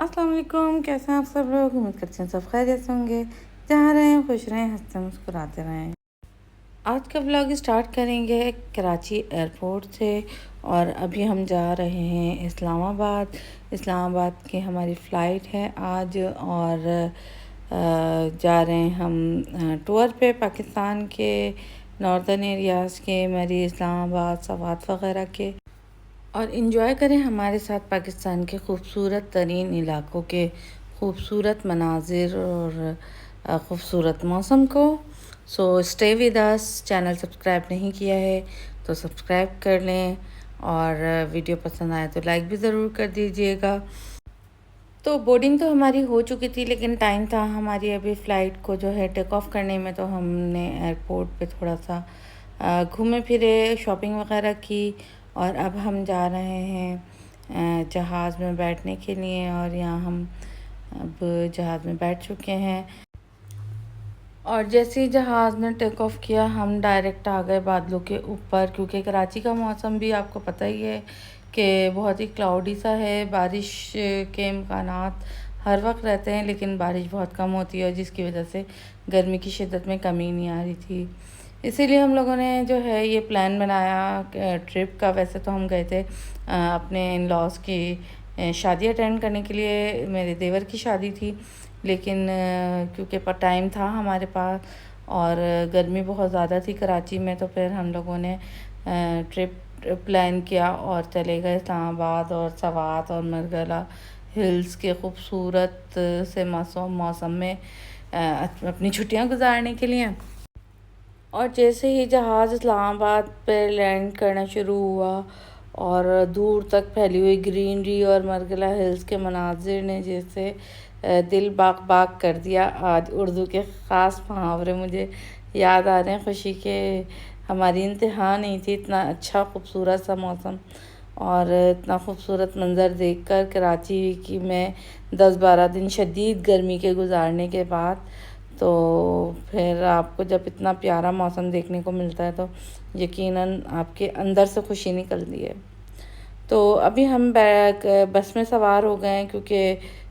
अस्सलाम वालेकुम, कैसे हैं आप सब लोग। उम्मीद करते हैं सब खैरियत से होंगे। जहाँ रहें खुश रहें, हंसते मुस्कुराते रहें। आज का व्लॉग स्टार्ट करेंगे कराची एयरपोर्ट से और अभी हम जा रहे हैं इस्लामाबाद। इस्लामाबाद की हमारी फ़्लाइट है आज और जा रहे हैं हम टूर पे पाकिस्तान के नॉर्दर्न एरियाज़ के, मरी, इस्लामाबाद, सवात वगैरह के, और इन्जॉय करें हमारे साथ पाकिस्तान के खूबसूरत तरीन इलाकों के खूबसूरत मनाजिर और ख़ूबसूरत मौसम को। So stay with us. Channel subscribe नहीं किया है तो सब्सक्राइब कर लें और वीडियो पसंद आए तो लाइक भी ज़रूर कर दीजिएगा। तो बोर्डिंग तो हमारी हो चुकी थी, लेकिन टाइम था हमारी अभी फ़्लाइट को जो है टेक ऑफ़ करने में, तो हमने एयरपोर्ट पे थोड़ा सा घूमे फिरे, शॉपिंग वगैरह की और अब हम जा रहे हैं जहाज़ में बैठने के लिए। और यहाँ हम अब जहाज़ में बैठ चुके हैं और जैसे ही जहाज़ ने टेक ऑफ़ किया हम डायरेक्ट आ गए बादलों के ऊपर, क्योंकि कराची का मौसम भी आपको पता ही है कि बहुत ही क्लाउडी सा है। बारिश के इम्कानात हर वक्त रहते हैं, लेकिन बारिश बहुत कम होती है, जिसकी वजह से गर्मी की शिद्दत में कमी नहीं आ रही थी। इसीलिए हम लोगों ने जो है ये प्लान बनाया ट्रिप का। वैसे तो हम गए थे अपने इन लॉज की शादी अटेंड करने के लिए, मेरे देवर की शादी थी, लेकिन क्योंकि टाइम था हमारे पास और गर्मी बहुत ज़्यादा थी कराची में, तो फिर हम लोगों ने ट्रिप प्लान किया और चले गए इस्लामाबाद और सवात और मरगला हिल्स के खूबसूरत से मौसम में अपनी छुट्टियां गुजारने के लिए। और जैसे ही जहाज़ इस्लामाबाद पे लैंड करना शुरू हुआ और दूर तक फैली हुई ग्रीनरी और मरगला हिल्स के मनाजिर ने जैसे दिल बाग बाग कर दिया। आज उर्दू के ख़ास मुहावरे मुझे याद आ रहे हैं खुशी के। हमारी इंतहा नहीं थी, इतना अच्छा खूबसूरत सा मौसम और इतना खूबसूरत मंज़र देखकर कराची की में 10-12 दिन शदीद गर्मी के गुजारने के बाद, तो फिर आपको जब इतना प्यारा मौसम देखने को मिलता है तो यकीनन आपके अंदर से खुशी निकलती है। तो अभी हम बस में सवार हो गए हैं, क्योंकि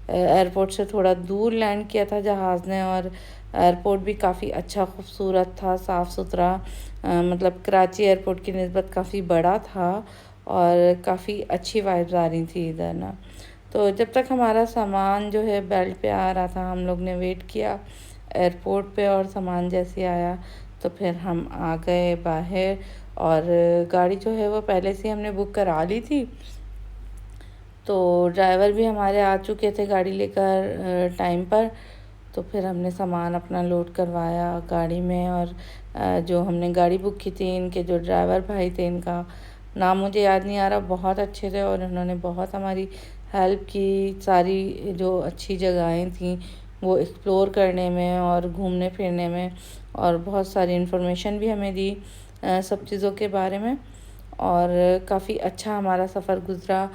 एयरपोर्ट से थोड़ा दूर लैंड किया था जहाज़ ने और एयरपोर्ट भी काफ़ी अच्छा खूबसूरत था, साफ़ सुथरा। मतलब कराची एयरपोर्ट की निस्बत काफ़ी बड़ा था और काफ़ी अच्छी वाइब्स आ रही थी इधर ना। तो जब तक हमारा सामान जो है बेल्ट पे आ रहा था, हम लोग ने वेट किया एयरपोर्ट पे और सामान जैसे आया तो फिर हम आ गए बाहर। और गाड़ी जो है वो पहले से हमने बुक करा ली थी, तो ड्राइवर भी हमारे आ चुके थे गाड़ी लेकर टाइम पर। तो फिर हमने सामान अपना लोड करवाया गाड़ी में और जो हमने गाड़ी बुक की थी, इनके जो ड्राइवर भाई थे, इनका नाम मुझे याद नहीं आ रहा, बहुत अच्छे थे और उन्होंने बहुत हमारी हेल्प की। सारी जो अच्छी जगहें थी वो एक्सप्लोर करने में और घूमने फिरने में, और बहुत सारी इन्फॉर्मेशन भी हमें दी सब चीज़ों के बारे में। और काफ़ी अच्छा हमारा सफ़र गुज़रा।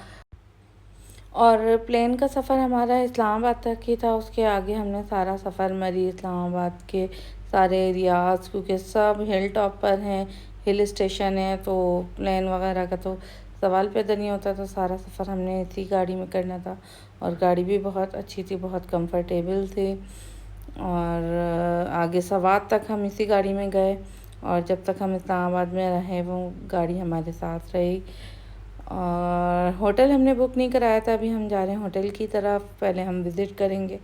और प्लेन का सफ़र हमारा इस्लामाबाद तक ही था, उसके आगे हमने सारा सफ़र मरी, इस्लामाबाद के सारे एरियाज़, क्योंकि सब हिल टॉप पर हैं, हिल स्टेशन है, तो प्लेन वगैरह का तो सवाल पैदा नहीं होता। तो सारा सफ़र हमने इसी गाड़ी में करना था और गाड़ी भी बहुत अच्छी थी, बहुत कंफर्टेबल थी। और आगे सवात तक हम इसी गाड़ी में गए और जब तक हम इस्लामाबाद में रहे वो गाड़ी हमारे साथ रही। और होटल हमने बुक नहीं कराया था, अभी हम जा रहे हैं होटल की तरफ। पहले हम विज़िट करेंगे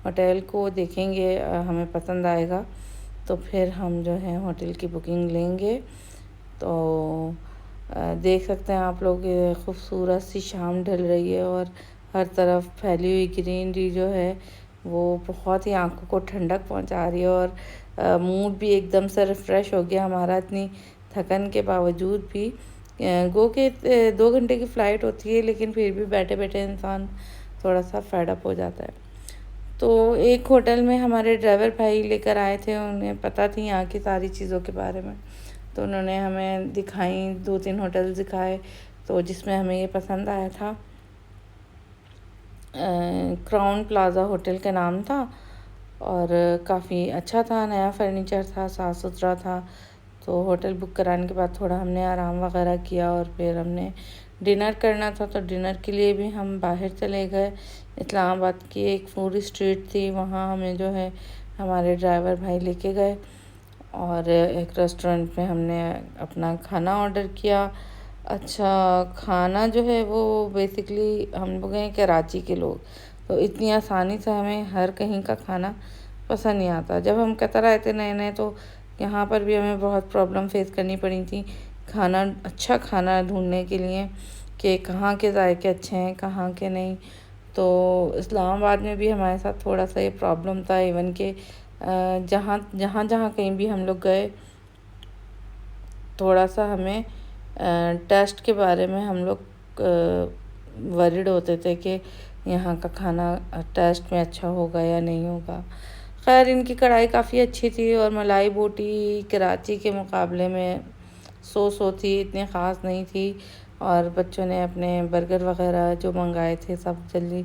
होटल को, देखेंगे हमें पसंद आएगा तो फिर हम जो है होटल की बुकिंग लेंगे। तो देख सकते हैं आप लोग, खूबसूरत सी शाम ढल रही है और हर तरफ फैली हुई ग्रीनरी जो है वो बहुत ही आंखों को ठंडक पहुंचा रही है और मूड भी एकदम से रिफ़्रेश हो गया हमारा, इतनी थकन के बावजूद भी। गो के 2 घंटे की फ़्लाइट होती है, लेकिन फिर भी बैठे बैठे इंसान थोड़ा सा फेड अप हो जाता है। तो एक होटल में हमारे ड्राइवर भाई लेकर आए थे, उन्हें पता थी यहाँ की सारी चीज़ों के बारे में, तो उन्होंने हमें दिखाई, 2-3 होटल दिखाए, तो जिसमें हमें ये पसंद आया था क्राउन प्लाज़ा होटल का नाम था और काफ़ी अच्छा था, नया फर्नीचर था, साफ़ सुथरा था। तो होटल बुक कराने के बाद थोड़ा हमने आराम वगैरह किया और फिर हमने डिनर करना था, तो डिनर के लिए भी हम बाहर चले गए। इस्लामाबाद की एक फूड स्ट्रीट थी, वहाँ हमें जो है हमारे ड्राइवर भाई लेके गए और एक रेस्टोरेंट में हमने अपना खाना ऑर्डर किया। अच्छा खाना जो है वो बेसिकली हम लोग हैं कराची के लोग, तो इतनी आसानी से हमें हर कहीं का खाना पसंद नहीं आता। जब हम कतर आए थे नए नए, तो यहाँ पर भी हमें बहुत प्रॉब्लम फेस करनी पड़ी थी अच्छा खाना ढूंढने के लिए कि कहाँ के जायके अच्छे हैं कहाँ के नहीं। तो इस्लामाबाद में भी हमारे साथ थोड़ा सा ये प्रॉब्लम था। इवन के जहाँ जहाँ जहाँ कहीं भी हम लोग गए, थोड़ा सा हमें टेस्ट के बारे में हम लोग वरिड होते थे कि यहाँ का खाना टेस्ट में अच्छा होगा या नहीं होगा। खैर इनकी कढ़ाई काफ़ी अच्छी थी और मलाई बोटी कराची के मुकाबले में सो थी, इतनी ख़ास नहीं थी। और बच्चों ने अपने बर्गर वगैरह जो मंगाए थे सब जल्दी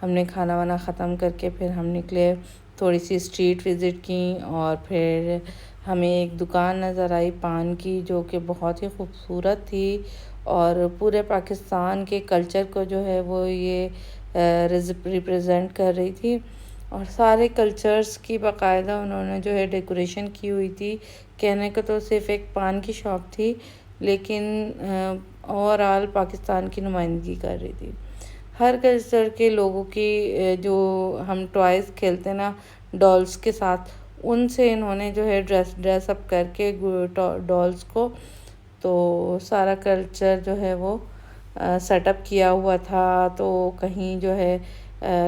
हमने खाना वाना ख़त्म करके फिर हम निकले। थोड़ी सी स्ट्रीट विज़िट की और फिर हमें एक दुकान नज़र आई पान की, जो कि बहुत ही खूबसूरत थी और पूरे पाकिस्तान के कल्चर को जो है वो ये रिप्रेजेंट कर रही थी। और सारे कल्चर्स की बाकायदा उन्होंने जो है डेकोरेशन की हुई थी। कहने को तो सिर्फ एक पान की शॉप थी, लेकिन ओवरऑल पाकिस्तान की नुमाइंदगी कर रही थी। हर कल्चर के लोगों की जो हम टॉयज़ खेलते ना डॉल्स के साथ, उनसे इन्होंने जो है ड्रेस अप करके डॉल्स को, तो सारा कल्चर जो है वो सेटअप किया हुआ था। तो कहीं जो है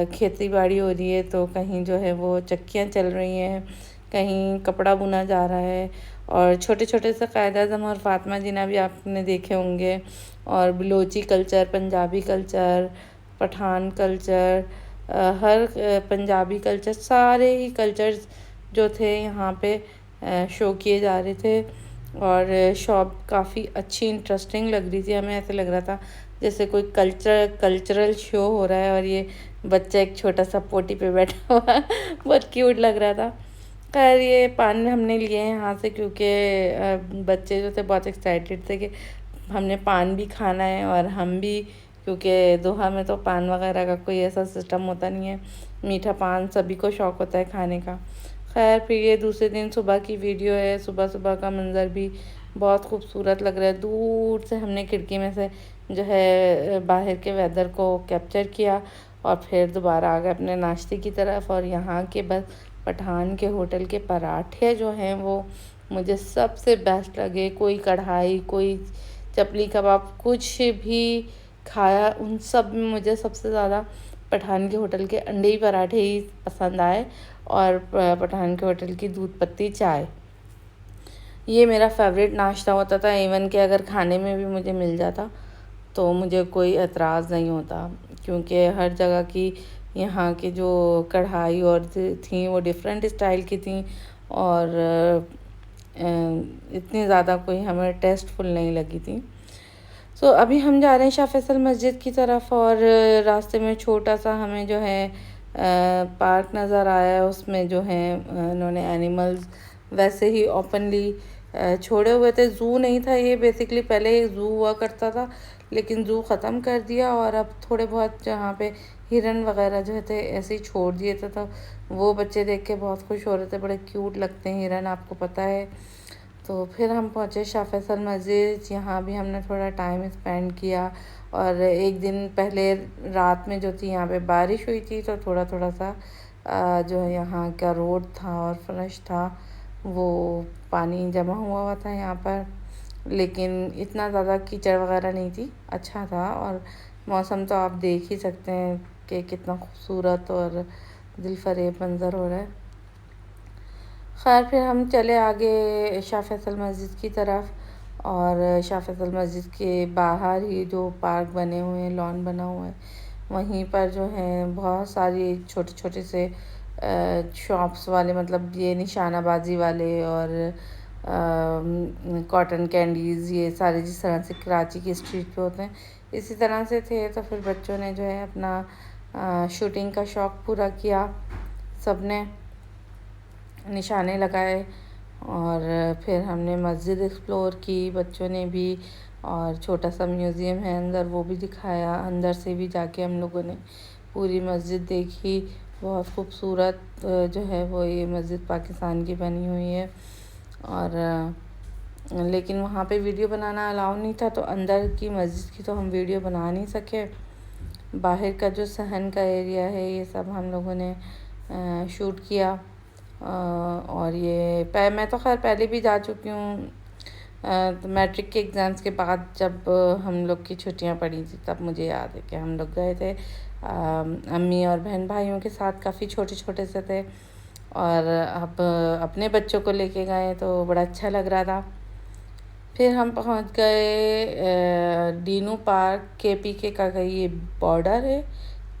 खेती बाड़ी हो रही है, तो कहीं जो है वो चक्कियाँ चल रही हैं, कहीं कपड़ा बुना जा रहा है। और छोटे छोटे से कायद आज़म और फातिमा जिन्ना भी आपने देखे होंगे। और Balochi culture, Punjabi culture, Pathan culture, हर पंजाबी कल्चर, सारे ही कल्चर्स जो थे यहाँ पे शो किए जा रहे थे। और शॉप काफ़ी अच्छी इंटरेस्टिंग लग रही थी। हमें ऐसे लग रहा था जैसे कोई कल्चरल शो हो रहा है और ये बच्चा एक छोटा सा पोटी पे बैठा हुआ है बहुत क्यूट लग रहा था। खैर ये पान हमने लिए हैं यहाँ से क्योंकि बच्चे जो थे बहुत एक्साइटेड थे कि हमने पान भी खाना है और हम भी, क्योंकि दोहा में तो पान वगैरह का कोई ऐसा सिस्टम होता नहीं है, मीठा पान सभी को शौक़ होता है खाने का। खैर फिर ये दूसरे दिन सुबह की वीडियो है। सुबह सुबह का मंज़र भी बहुत खूबसूरत लग रहा है। दूर से हमने खिड़की में से जो है बाहर के वेदर को कैप्चर किया और फिर दोबारा आ गए अपने नाश्ते की तरफ। और यहाँ के बस पठान के होटल के पराठे जो हैं वो मुझे सबसे बेस्ट लगे। कोई कढ़ाई, कोई चपली कबाब, कुछ भी खाया, उन सब में मुझे सबसे ज़्यादा पठान के होटल के अंडे पराठे ही पसंद आए और पठान के होटल की दूध पत्ती चाय, ये मेरा फेवरेट नाश्ता होता था। इवन कि अगर खाने में भी मुझे मिल जाता तो मुझे कोई एतराज़ नहीं होता, क्योंकि हर जगह की यहाँ की जो कढ़ाई और थी वो डिफरेंट स्टाइल की थी और इतनी ज़्यादा कोई हमें टेस्टफुल नहीं लगी थी। सो अभी हम जा रहे हैं शाह फैसल मस्जिद की तरफ और रास्ते में छोटा सा हमें जो है पार्क नज़र आया। उसमें जो है इन्होंने एनिमल्स वैसे ही ओपनली छोड़े हुए थे। ज़ू नहीं था ये, बेसिकली पहले एक ज़ू हुआ करता था लेकिन ज़ू ख़त्म कर दिया और अब थोड़े बहुत जहाँ पे हिरन वगैरह जो थे ऐसे ही छोड़ दिए थे। तो वो बच्चे देख के बहुत खुश हो रहे थे, बड़े क्यूट लगते हैं हिरन, आपको पता है। तो फिर हम पहुँचे शाह फैसल मस्जिद। यहाँ भी हमने थोड़ा टाइम स्पेंड किया और एक दिन पहले रात में जो थी यहाँ पे बारिश हुई थी, तो थोड़ा थोड़ा सा जो है यहाँ का रोड था और फर्श था वो पानी जमा हुआ हुआ था यहाँ पर, लेकिन इतना ज़्यादा कीचड़ वगैरह नहीं थी, अच्छा था। और मौसम तो आप देख ही सकते हैं कि कितना खूबसूरत और दिलफरेब मंज़र हो रहा है। खैर फिर हम चले आगे शाह फैसल मस्जिद की तरफ और शाह फैसल मस्जिद के बाहर ही जो पार्क बने हुए हैं, लॉन बना हुआ है, वहीं पर जो है बहुत सारी छोटे छोटे से शॉप्स वाले, मतलब ये निशानाबाजी वाले और कॉटन कैंडीज़, ये सारे जिस तरह से कराची की स्ट्रीट पे होते हैं इसी तरह से थे। तो फिर बच्चों ने जो है अपना शूटिंग का शौक़ पूरा किया, सब ने निशाने लगाए और फिर हमने मस्जिद एक्सप्लोर की। बच्चों ने भी और छोटा सा म्यूज़ियम है अंदर, वो भी दिखाया। अंदर से भी जाके हम लोगों ने पूरी मस्जिद देखी। बहुत खूबसूरत जो है वो ये मस्जिद पाकिस्तान की बनी हुई है। और लेकिन वहाँ पे वीडियो बनाना अलाउ नहीं था, तो अंदर की मस्जिद की तो हम वीडियो बना नहीं सके। बाहर का जो सहन का एरिया है ये सब हम लोगों ने शूट किया। और ये मैं तो खैर पहले भी जा चुकी हूँ। तो मैट्रिक के एग्ज़ाम्स के बाद जब हम लोग की छुट्टियां पड़ी थी तब मुझे याद है कि हम लोग गए थे अम्मी और बहन भाइयों के साथ। काफ़ी छोटे छोटे से थे और अब अपने बच्चों को लेके गए तो बड़ा अच्छा लग रहा था। फिर हम पहुंच गए डीनू पार्क। KPK का ये बॉर्डर है।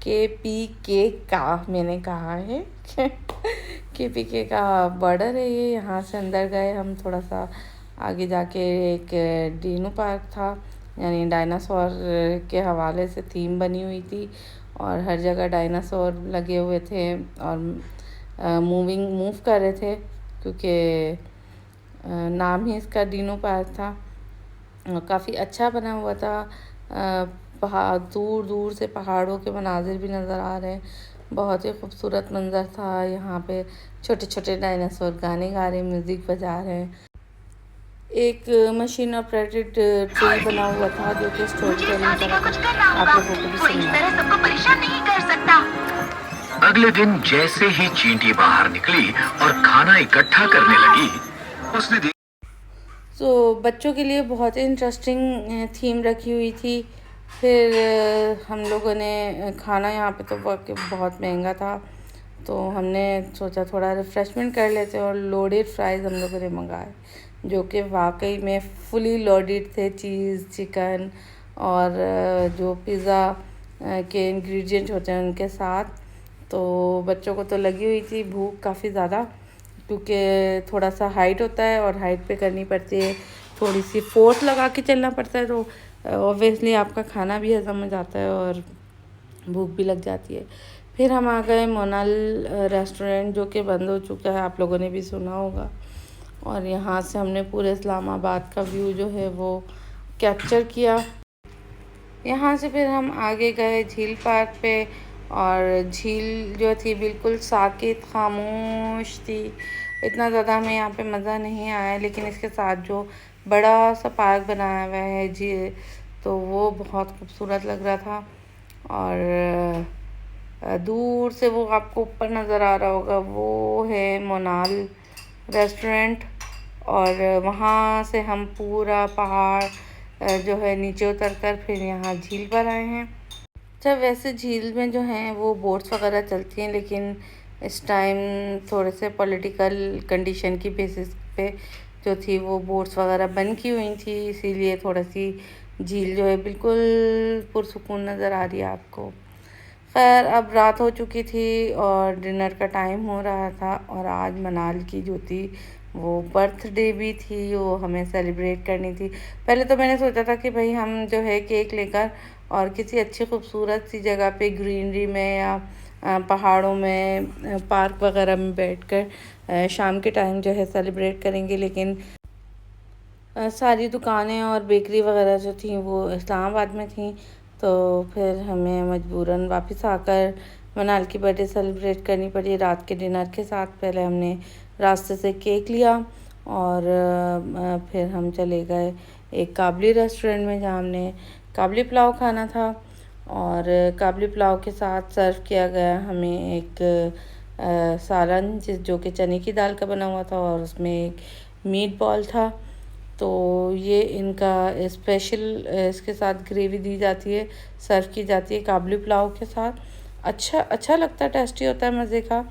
KPK का मैंने कहा है KPK का बॉर्डर है ये। यहाँ से अंदर गए हम। थोड़ा सा आगे जाके एक डीनू पार्क था, यानी डायनासोर के हवाले से थीम बनी हुई थी और हर जगह डायनासोर लगे हुए थे और मूव कर रहे थे, क्योंकि नाम ही इसका डीनू पार्क था। काफ़ी अच्छा बना हुआ था। पहाड़, दूर दूर से पहाड़ों के मनाजिर भी नज़र आ रहे हैं। बहुत ही खूबसूरत मंज़र था। यहाँ पे छोटे छोटे डायनासोर गाने गा रहे हैं, म्यूज़िक बजा रहे हैं। एक मशीन ऑपरेटेड ट्री बना हुआ था जो कि स्टोरी टेलिंग कर रहा था। आप लोगों को भी सुनना। सबको परेशान नहीं कर सकता। अगले दिन जैसे ही चींटी बाहर निकली और खाना इकट्ठा करने लगी, उसने तो बच्चों के लिए बहुत ही इंटरेस्टिंग थीम रखी हुई थी। फिर हम लोगों ने खाना, यहाँ पे तो बहुत महंगा था, तो हमने सोचा थोड़ा रिफ़्रेशमेंट कर लेते और लोडेड फ्राइज़ हम लोगों ने मंगाए, जो कि वाकई में फुली लोडेड थे। चीज़, चिकन और जो पिज़्ज़ा के इंग्रेडिएंट होते हैं उनके साथ। तो बच्चों को तो लगी हुई थी भूख काफ़ी ज़्यादा, क्योंकि थोड़ा सा हाइट होता है और हाइट पे करनी पड़ती है, थोड़ी सी फोर्स लगा के चलना पड़ता है, तो ऑब्वियसली आपका खाना भी हज़म हो जाता है और भूख भी लग जाती है। फिर हम आ गए मोनाल रेस्टोरेंट, जो कि बंद हो चुका है, आप लोगों ने भी सुना होगा। और यहाँ से हमने पूरे इस्लामाबाद का व्यू जो है वो कैप्चर किया। यहाँ से फिर हम आगे गए झील पार्क पे, और झील जो थी बिल्कुल साकित, खामोश थी। इतना ज़्यादा हमें यहाँ पे मज़ा नहीं आया, लेकिन इसके साथ जो बड़ा सा पार्क बनाया हुआ है झील, तो वो बहुत खूबसूरत लग रहा था। और दूर से वो आपको ऊपर नज़र आ रहा होगा, वो है मोनाल रेस्टोरेंट। और वहाँ से हम पूरा पहाड़ जो है नीचे उतर कर फिर यहाँ झील पर आए हैं। अच्छा, वैसे झील में जो हैं वो बोट्स वगैरह चलती हैं, लेकिन इस टाइम थोड़े से पॉलिटिकल कंडीशन की बेसिस पे जो थी वो बोट्स वगैरह बंद की हुई थी, इसीलिए थोड़ा सी झील जो है बिल्कुल पुरसुकून नज़र आ रही है आपको। खैर, अब रात हो चुकी थी और डिनर का टाइम हो रहा था, और आज मनाल की जो थी वो बर्थडे भी थी, वो हमें सेलिब्रेट करनी थी। पहले तो मैंने सोचा था कि भाई हम जो है केक लेकर और किसी अच्छी खूबसूरत सी जगह पे ग्रीनरी में या पहाड़ों में पार्क वगैरह में बैठकर शाम के टाइम जो है सेलिब्रेट करेंगे, लेकिन सारी दुकानें और बेकरी वगैरह जो थी वो इस्लामाबाद में थी, तो फिर हमें मजबूरन वापस आकर मनाल की बर्थडे सेलिब्रेट करनी पड़ी रात के डिनर के साथ। पहले हमने रास्ते से केक लिया और फिर हम चले गए एक काबली रेस्टोरेंट में, जहाँ हमने काबली पुलाव खाना था। और काबली पुलाव के साथ सर्व किया गया हमें एक सालन, जो कि चने की दाल का बना हुआ था, और उसमें एक मीट बॉल था। तो ये इनका स्पेशल, इसके साथ ग्रेवी दी जाती है, सर्व की जाती है काबली पुलाव के साथ। अच्छा लगता है, टेस्टी होता है, मज़े का।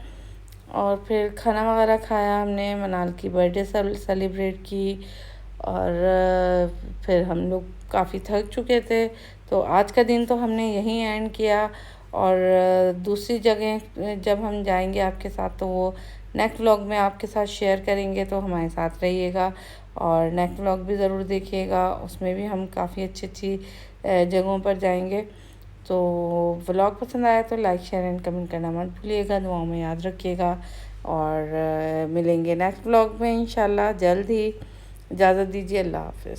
और फिर खाना वगैरह खाया हमने, मनाल की बर्थडे सेलिब्रेट की। और फिर हम लोग काफ़ी थक चुके थे, तो आज का दिन तो हमने यहीं एंड किया। और दूसरी जगह जब हम जाएंगे आपके साथ, तो वो नेक्स्ट व्लॉग में आपके साथ शेयर करेंगे, तो हमारे साथ रहिएगा और नेक्स्ट व्लॉग भी ज़रूर देखिएगा। उसमें भी हम काफ़ी अच्छी जगहों पर जाएंगे। तो व्लॉग पसंद आया तो लाइक, शेयर एंड कमेंट करना मत भूलिएगा, दुआओं में याद रखिएगा। और मिलेंगे नेक्स्ट व्लॉग में इंशाल्लाह जल्द ही। इजाज़त दीजिए, अल्लाह हाफ़िज़।